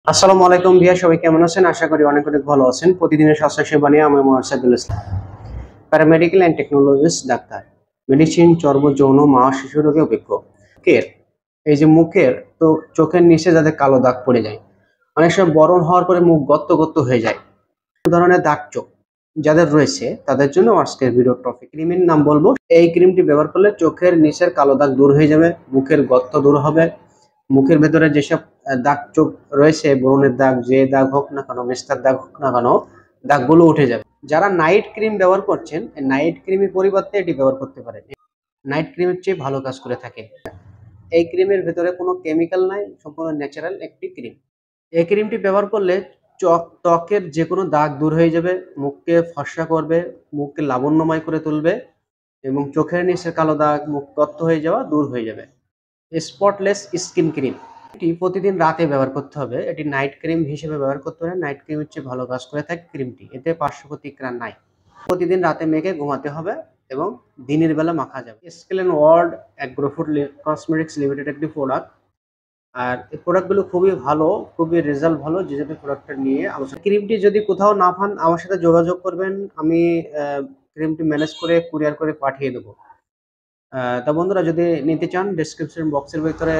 আসসালামু আলাইকুম ভাইয়া, সবাই কেমন আছেন? আশা করি অনেক অনেক ভালো আছেন। প্রতিদিনের স্বাস্থ্য সেবা নিয়ে আমি Mohammad Saidul Islam, paramedical and technologist doctor, medicine, চর্ম, যৌন, মা ও শিশু রোগে অভিজ্ঞ। মুখের এই যে মুখের তো চোখের নিচে যাদের কালো দাগ পড়ে যায়, অনেক সময় বরণ হওয়ার পরে মুখ গত্ত গত্ত হয়ে যায়, ধরনের দাগ চোখ যাদের রয়েছে তাদের জন্য আজকের ভিডিও টপিক। ক্রিমের নাম বলবো। এই ক্রিমটি ব্যবহার করলে চোখের নিচের কালো দাগ দূর হয়ে যাবে, মুখের গর্ত দূর হবে, মুখের ভেতরে যেসব দাগ চোখ রয়েছে, ব্রণের দাগ, যে দাগ হোক না কেন, মেস্তার দাগ হোক না কেন, দাগগুলো উঠে যাবে। যারা নাইট ক্রিম ব্যবহার করছেন, নাইট ক্রিমের পরিবর্তে এটি ব্যবহার করতে পারেন। নাইট ক্রিমের চেয়ে ভালো কাজ করে থাকে। এই ক্রিমের ভেতরে কোনো কেমিক্যাল নাই, সম্পূর্ণ ন্যাচারাল একটি ক্রিম। এই ক্রিমটি ব্যবহার করলে ত্বকের যে কোনো দাগ দূর হয়ে যাবে, মুখকে ফর্সা করবে, মুখকে লাবণ্যময় করে তুলবে এবং চোখের নিচের কালো দাগ, মুখ গর্ত হয়ে যাওয়া দূর হয়ে যাবে। স্পটলেস স্কিন ক্রিম, এটি প্রতিদিন রাতে ব্যবহার করতে হবে। এটি নাইট ক্রিম হিসেবে ব্যবহার করতে হবে। নাইট ক্রিমের চেয়ে ভালো কাজ করে থাকে ক্রিমটি, এতে পার্শ্ব প্রতিক্রিয়া নাই। প্রতিদিন রাতে মেখে ঘুমাতে হবে এবং দিনের বেলা মাখা যাবে। স্কেলেন ওয়ার্ল্ড অ্যাগ্রোফুড কসমেটিক্স লিমিটেড একটি প্রোডাক্ট। আর এই প্রোডাক্টগুলো খুবই ভালো, খুবই রেজাল্ট ভালো। যে জন্য প্রোডাক্টটা নিয়ে আলোচনা। ক্রিমটি যদি কোথাও না পান, আমার সাথে যোগাযোগ করবেন, আমি ক্রিমটি ম্যানেজ করে কুরিয়ার করে পাঠিয়ে দেবো। তা বন্ধুরা, যদি নিতে চান, ডেসক্রিপশন বক্সের ভিতরে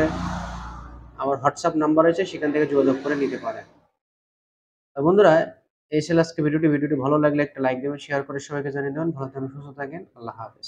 আমার হোয়াটসঅ্যাপ নাম্বার আছে, সেখান থেকে যোগাযোগ করে নিতে পারেন। তা বন্ধুরা, এই ছিল আজকে ভিডিওটি ভালো লাগলে একটা লাইক দেবেন, শেয়ার করে সবাইকে জানিয়ে দেবেন। ভালো থাকেন, সুস্থ থাকেন, আল্লাহ হাফেজ।